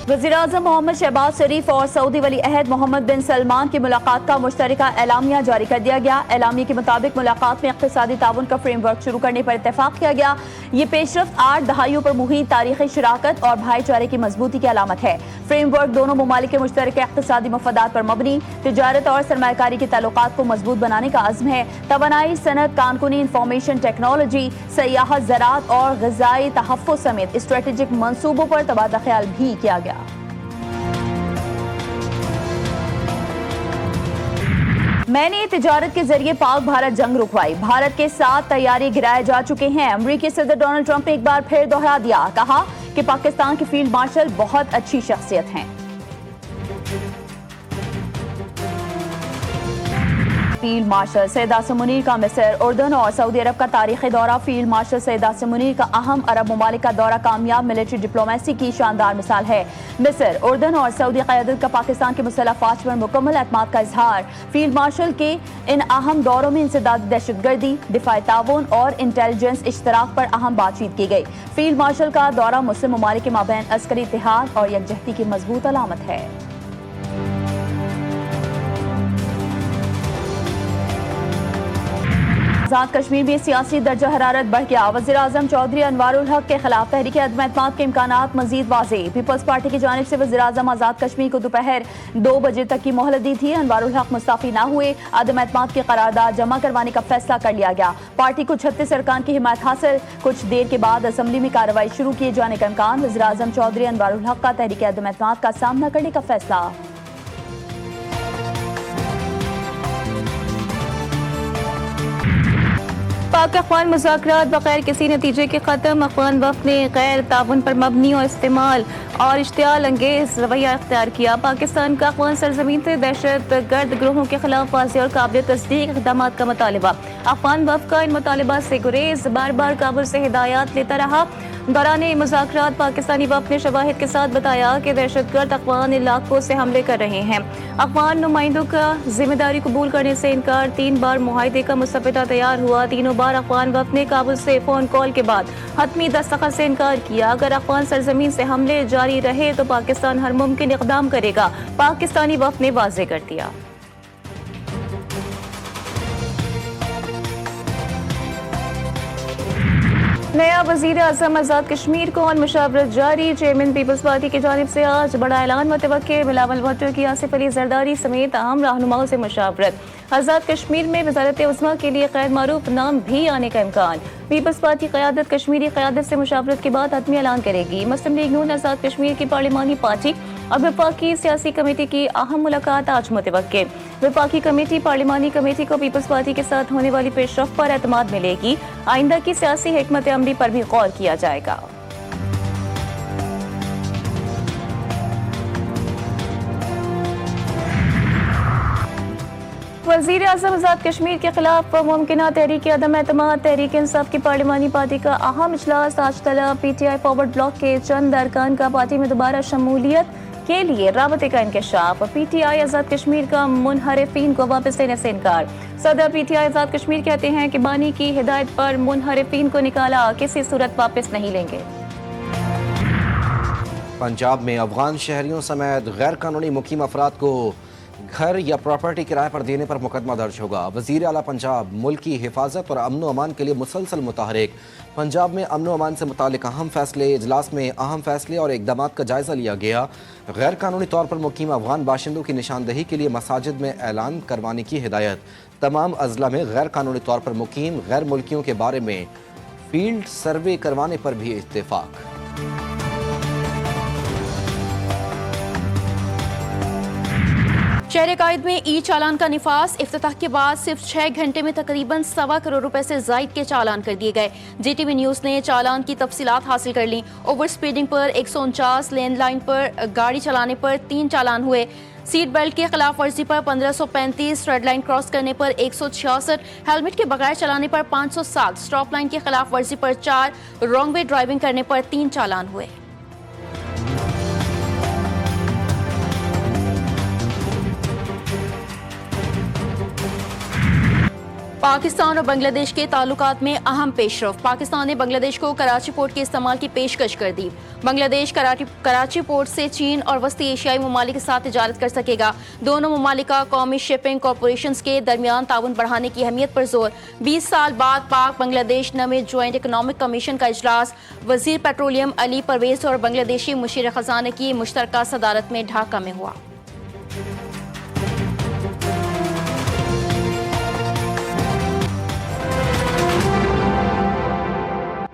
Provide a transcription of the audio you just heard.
वज़ीर-ए-आज़म मोहम्मद शहबाज शरीफ और सऊदी वली अहद मोहम्मद बिन सलमान की मुलाकात का मुश्तरका एलामिया जारी कर दिया गया। एलामिया के मुताबिक मुलाकात में इक़्तिसादी ताउन का फ्रेमवर्क शुरू करने पर इत्तेफाक किया गया। ये पेशरफ्त 8 दहाइयों पर मुहित तारीखी शराकत और भाईचारे की मजबूती की अलामत है। फ्रेमवर्क दोनों ममालिक के मुश्तरका इक़्तिसादी मफादात पर मबनी तिजारत और सरमायाकारी के ताल्लुकात को मजबूत बनाने का अज़्म है। तवानाई, सनत, कानूनी, इंफॉर्मेशन टेक्नोलॉजी, सयाहत, ज़राअत और ग़िज़ाई तहफ़्फ़ुज़ समेत स्ट्रेटेजिक मंसूबों पर तबादला ख्याल भी किया गया। मैंने तिजारत के जरिए पाक भारत जंग रुकवाई, भारत के साथ तैयारी गिराए जा चुके हैं। अमेरिकी सदर डोनाल्ड ट्रंप ने एक बार फिर दोहरा दिया, कहा कि पाकिस्तान के फील्ड मार्शल बहुत अच्छी शख्सियत हैं। फील्ड मार्शल सैयद आसिम मुनीर का मिस्र, उर्दन और सऊदी अरब का तारीखी दौरा। फील्ड मार्शल सैयद आसिम मुनीर का अहम अरब ममालिक का दौरा कामयाब मिलिट्री डिप्लोमेसी की शानदार मिसाल है। मिस्र, उर्दन और सऊदी क़यादत का पाकिस्तान के मुसल्लह फ़ौज पर मुकम्मल एतमाद का इजहार। फील्ड मार्शल के इन अहम दौरों में इंसदादी दहशतगर्दी, दिफाई ताउन और इंटेलिजेंस इश्तराक पर अहम बातचीत की गई। फील्ड मार्शल का दौरा मुस्लिम ममालिक के माबैन अस्करी इत्तेहाद और यकजहती की मजबूत अलामत है। आज़ाद कश्मीर में सियासी दर्जा हरारत बढ़ गया। वज़ीर-ए-आज़म चौधरी अनवारुल हक के खिलाफ तहरीक अदम एतमाद के इम्कानात मजीद वाज़ेह। पीपल्स पार्टी की जानिब से वज़ीर-ए-आज़म आज़ाद कश्मीर को दोपहर 2 बजे तक की मोहलत दी थी। अनवारुल हक मुस्तफ़ी न हुए, अदम एतमाद की करारदाद जमा करवाने का फैसला कर लिया गया। पार्टी को 36 अरकान की हिमायत हासिल। कुछ देर के बाद असम्बली में कार्रवाई शुरू किए जाने का इम्कान। वज़ीर-ए-आज़म चौधरी अनवारुल हक का तहरीक अदम एतमाद का सामना करने का फैसला। पाक अफ़गान मुज़ाकरात बगैर किसी नतीजे के ख़त्म। अफ़गान वफ़द ने गैर ताउन पर मबनी और इस्तेमाल और इश्तियाल अंगेज़ रवैया इख्तियार किया। पाकिस्तान का अफ़गान सरज़मीन से दहशत गर्द ग्रोहों के खिलाफ वाज़ेह और काबिल तस्दीक इक़दामात का मुतालिबा। अफ़गान वफ़द का इन मुतालिबात से गुरेज बार बार काबुल से हिदायत लेता रहा। दौरान मुज़ाकरात पाकिस्तानी वफ़द ने शवाहिद के साथ बताया कि दहशतगर्द अफ़गान इलाकों से हमले कर रहे हैं। अफ़गान नुमाइंदों का जिम्मेदारी कबूल करने से इनकार। 3 बार मुआहदे का मुसव्वदा तैयार हुआ। तीनों बार अफ़गान वफ़द ने काबुल से फ़ोन कॉल के बाद हतमी दस्तखत से इनकार किया। अगर अफ़गान सरज़मीन से हमले जारी रहे तो पाकिस्तान हर मुमकिन इक़दाम करेगा, पाकिस्तानी वफ़द ने वाज़ेह कर दिया। नया वज़ीर-ए-आज़म आज़ाद कश्मीर को ऑन मुशावरत जारी। चेयरमैन पीपल्स पार्टी की जानिब से आज बड़ा ऐलान मुतवक्के। बिलावल भुट्टो की आसिफ अली जरदारी समेत अहम रहनुमाओं से मुशावरत। आज़ाद कश्मीर में वज़ारत उज़्मा के लिए गैर मारूफ नाम भी आने का इम्कान। पीपल्स पार्टी क़यादत कश्मीरी क़यादत से मुशावरत के बाद हतमी ऐलान करेगी। मुस्लिम लीग नून आज़ाद कश्मीर की पार्लिमानी पार्टी और वफाकी सियासी कमेटी की अहम मुलाकात आज मुतवक्के। वफाकी कमेटी पार्लिमानी कमेटी को पीपल्स पार्टी के साथ होने वाली पेशरफ्त पर एतमाद मिलेगी। आइंदा की सियासी हिकमत अमली पर भी गौर किया जाएगा। वज़ीर-ए-आज़म आज़ाद कश्मीर के खिलाफ मुमकिना तहरीक अदम एतमाद। तहरीक इंसाफ की पार्लिमानी पार्टी का अहम इजलास आज तलब। PTI फॉरवर्ड ब्लॉक के चंद अरकान का पार्टी में दोबारा शमूलियत के लिए राबते का इंकशाफ। PTI आज़ाद कश्मीर का मुनहरिफीन को वापस लेने से इनकार। सदर PTI आज़ाद कश्मीर कहते हैं कि बानी की हिदायत पर मुनहरिफीन को निकाला, किसी सूरत वापस नहीं लेंगे। पंजाब में अफगान शहरियों समेत गैर कानूनी मुकीम अफराद को घर या प्रॉपर्टी किराए पर देने पर मुकदमा दर्ज होगा। वज़ीर आला पंजाब मुल्क की हिफाजत और अमन अमान के लिए मुसलसल मुतहरिक। पंजाब में अमन अमान से मुतालिक अहम फैसले। इजलास में अहम फैसले और इक़दाम का जायज़ा लिया गया। गैर कानूनी तौर पर मुकीम अफगान बाशिंदों की निशानदही के लिए मसाजिद में ऐलान करवाने की हिदायत। तमाम अजला में गैर कानूनी तौर पर मुकीम गैर मुल्कियों के बारे में फील्ड सर्वे करवाने पर भी इत्तेफाक। शहर कायद में ई चालान का निफास। इफ्तिताह के बाद सिर्फ 6 घंटे में तकरीबन 1.25 करोड़ रुपए से जायद के चालान कर दिए गए। GTV न्यूज़ ने चालान की तफसीलात हासिल कर ली। ओवर स्पीडिंग पर 149, लेन पर गाड़ी चलाने पर 3 चालान हुए। सीट बेल्ट की खिलाफ वर्जी पर 1535, रेड लाइन क्रॉस करने पर 166, हेलमेट के बगैर चलाने पर 507, स्टॉप लाइन की खिलाफ वर्जी पर 4, रॉन्ग वे ड्राइविंग करने पर 3 चालान हुए। पाकिस्तान और बांग्लादेश के ताल्लुकात में अहम पेशरफ। पाकिस्तान ने बांग्लादेश को कराची पोर्ट के इस्तेमाल की पेशकश कर दी। बांग्लादेश कराची पोर्ट से चीन और वस्ती एशियाई ममालिक के साथ तिजारत कर सकेगा। दोनों ममालिक का कौमी शिपिंग कॉरपोरेशन के दरमियान ताउन बढ़ाने की अहमियत पर जोर। 20 साल बाद पाक बांग्लादेश नमे ज्वाइंट इकनॉमिक कमीशन का इजलास वजीर पेट्रोलियम अली परवेज और बांग्लादेशी मुशीर खजाना की मुश्तरका सदारत में ढाका में हुआ।